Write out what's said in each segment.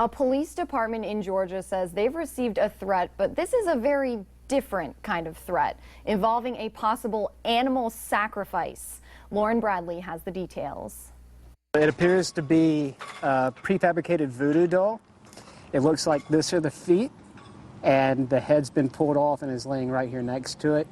A police department in Georgia says they've received a threat, but this is a very different kind of threat involving a possible animal sacrifice. Lauren Bradley has the details. It appears to be a prefabricated voodoo doll. It looks like this are the feet, and the head's been pulled off and is laying right here next to it.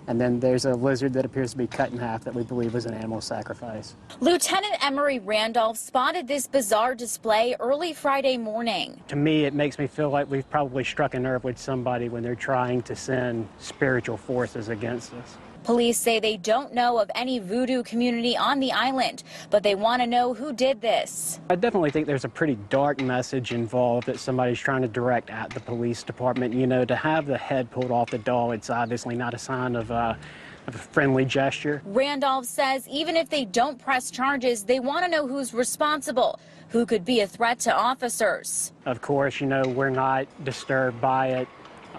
And then there's a lizard that appears to be cut in half that we believe is an animal sacrifice. Lieutenant Emery Randolph spotted this bizarre display early Friday morning. To me, it makes me feel like we've probably struck a nerve with somebody when they're trying to send spiritual forces against us. Police say they don't know of any voodoo community on the island, but they want to know who did this. I definitely think there's a pretty dark message involved that somebody's trying to direct at the police department. You know, to have the head pulled off the doll, it's obviously not a sign of a friendly gesture. Randolph says even if they don't press charges, they want to know who's responsible, who could be a threat to officers. Of course, you know, we're not disturbed by it.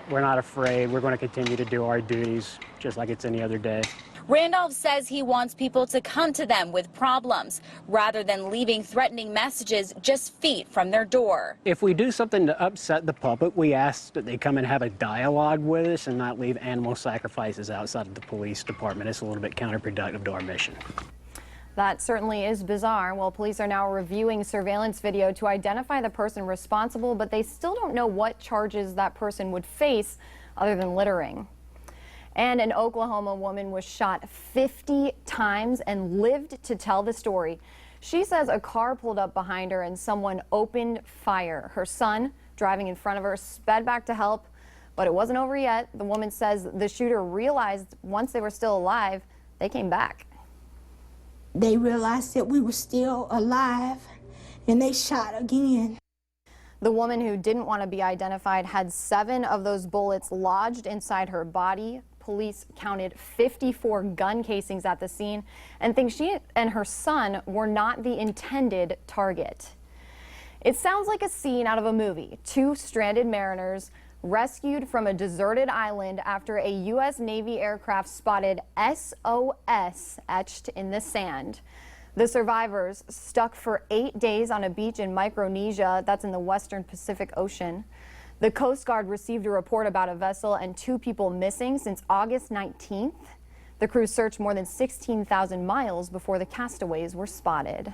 We're not afraid. We're going to continue to do our duties just like it's any other day. Randolph says he wants people to come to them with problems rather than leaving threatening messages just feet from their door. If we do something to upset the public, we ask that they come and have a dialogue with us and not leave animal sacrifices outside of the police department. It's a little bit counterproductive to our mission. That certainly is bizarre. Well, police are now reviewing surveillance video to identify the person responsible, but they still don't know what charges that person would face other than littering. And an Oklahoma woman was shot 50 times and lived to tell the story. She says a car pulled up behind her and someone opened fire. Her son, driving in front of her, sped back to help, but it wasn't over yet. The woman says the shooter realized once they were still alive, they came back. They realized that we were still alive, and they shot again. The woman, who didn't want to be identified, had 7 of those bullets lodged inside her body. Police counted 54 gun casings at the scene and think she and her son were not the intended target. It sounds like a scene out of a movie. 2 stranded mariners rescued from a deserted island after a U.S. Navy aircraft spotted SOS etched in the sand. The survivors stuck for 8 days on a beach in Micronesia, that's in the western Pacific Ocean. The Coast Guard received a report about a vessel and 2 people missing since August 19th. The crew searched more than 16,000 miles before the castaways were spotted.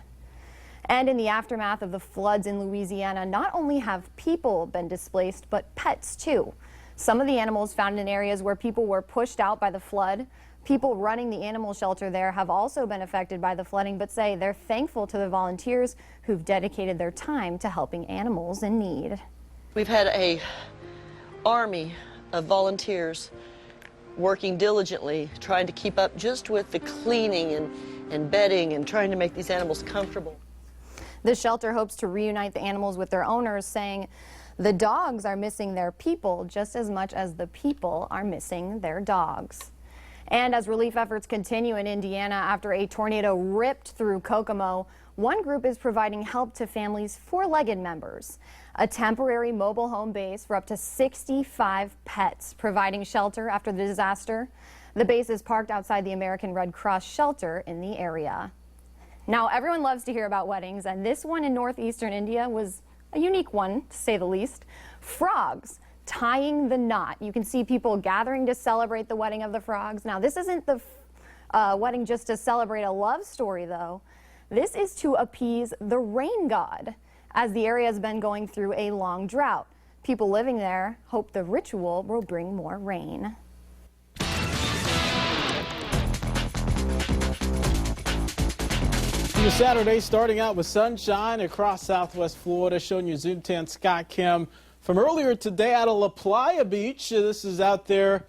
And in the aftermath of the floods in Louisiana, not only have people been displaced, but pets too. Some of the animals found in areas where people were pushed out by the flood. People running the animal shelter there have also been affected by the flooding, but say they're thankful to the volunteers who've dedicated their time to helping animals in need. We've had an army of volunteers working diligently, trying to keep up just with the cleaning and bedding and trying to make these animals comfortable. The shelter hopes to reunite the animals with their owners, saying the dogs are missing their people just as much as the people are missing their dogs. And as relief efforts continue in Indiana after a tornado ripped through Kokomo, one group is providing help to families' 4-legged members. A temporary mobile home base for up to 65 pets, providing shelter after the disaster. The base is parked outside the American Red Cross shelter in the area. Now, everyone loves to hear about weddings, and this one in northeastern India was a unique one, to say the least. Frogs tying the knot. You can see people gathering to celebrate the wedding of the frogs. Now, this isn't the wedding just to celebrate a love story, though. This is to appease the rain god, as the area has been going through a long drought. People living there hope the ritual will bring more rain. Your Saturday starting out with sunshine across southwest Florida, showing you Zoom 10 sky cam from earlier today out of La Playa Beach. This is out there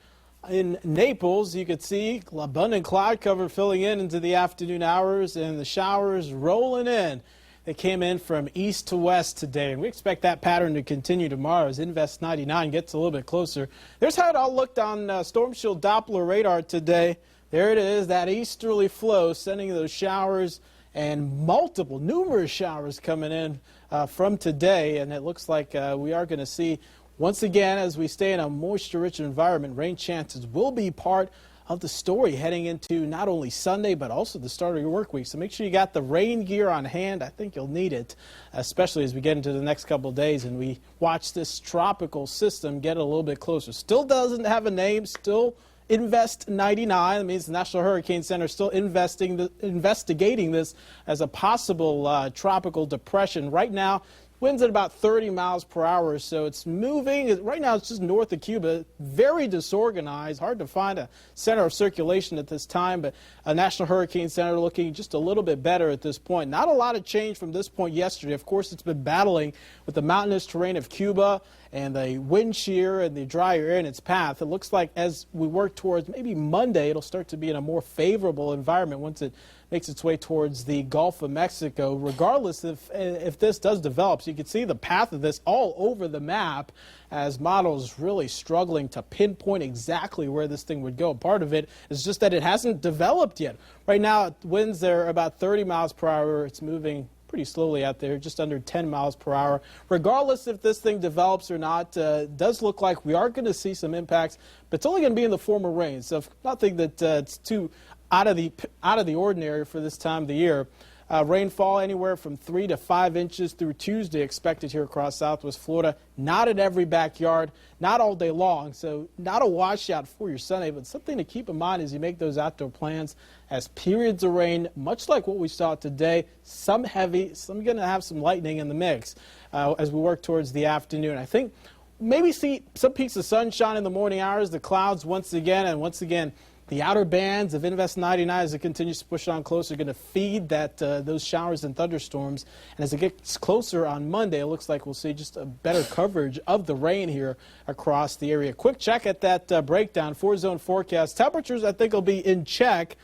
in Naples. You could see abundant cloud cover filling in into the afternoon hours and the showers rolling in. They came in from east to west today, and we expect that pattern to continue tomorrow as Invest 99 gets a little bit closer. There's how it all looked on Storm Shield Doppler radar today. There it is, that easterly flow sending those showers and numerous showers coming in from today, and it looks like we are going to see, once again, as we stay in a moisture-rich environment, rain chances will be part of the story heading into not only Sunday, but also the start of your work week. So make sure you got the rain gear on hand. I think you'll need it, especially as we get into the next couple of days and we watch this tropical system get a little bit closer. Still doesn't have a name, still Invest 99. That means the National Hurricane Center is still investigating this as a possible tropical depression. Right now, winds at about 30 miles per hour, so it's moving. Right now, it's just north of Cuba. Very disorganized. Hard to find a center of circulation at this time, but a National Hurricane Center looking just a little bit better at this point. Not a lot of change from this point yesterday. Of course, it's been battling with the mountainous terrain of Cuba and the wind shear and the dry air in its path. It looks like as we work towards maybe Monday, it'll start to be in a more favorable environment once it makes its way towards the Gulf of Mexico. Regardless if this does develop, so you can see the path of this all over the map as models really struggling to pinpoint exactly where this thing would go. Part of it is just that it hasn't developed yet. Right now, winds are about 30 miles per hour. It's moving pretty slowly out there, just under 10 miles per hour. Regardless if this thing develops or not, it does look like we are going to see some impacts, but it's only going to be in the form of rain. So nothing that it's too out of the ordinary for this time of the year. Rainfall anywhere from 3 to 5 inches through Tuesday expected here across southwest Florida. Not in every backyard, not all day long, so not a washout for your Sunday, but something to keep in mind as you make those outdoor plans, as periods of rain, much like what we saw today, some heavy, some going to have some lightning in the mix as we work towards the afternoon. I think maybe see some peaks of sunshine in the morning hours, the clouds once again, the outer bands of Invest 99 as it continues to push on closer are going to feed those showers and thunderstorms. And as it gets closer on Monday, it looks like we'll see just a better coverage of the rain here across the area. Quick check at that breakdown, 4-zone forecast. Temperatures, I think, will be in check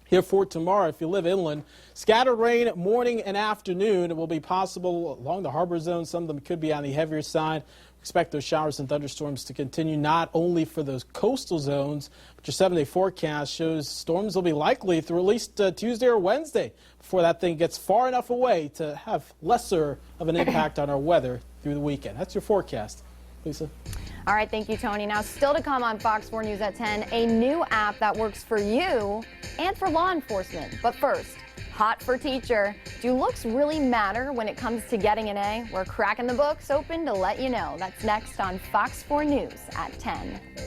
here for tomorrow if you live inland. Scattered rain morning and afternoon. It will be possible along the harbor zone. Some of them could be on the heavier side. Expect those showers and thunderstorms to continue not only for those coastal zones, but your 7-day forecast shows storms will be likely through at least Tuesday or Wednesday before that thing gets far enough away to have lesser of an impact on our weather through the weekend. That's your forecast. Lisa? All right, thank you, Tony. Now, still to come on Fox 4 News at 10, a new app that works for you and for law enforcement. But first, hot for teacher. Do looks really matter when it comes to getting an A? We're cracking the books open to let you know. That's next on Fox 4 News at 10.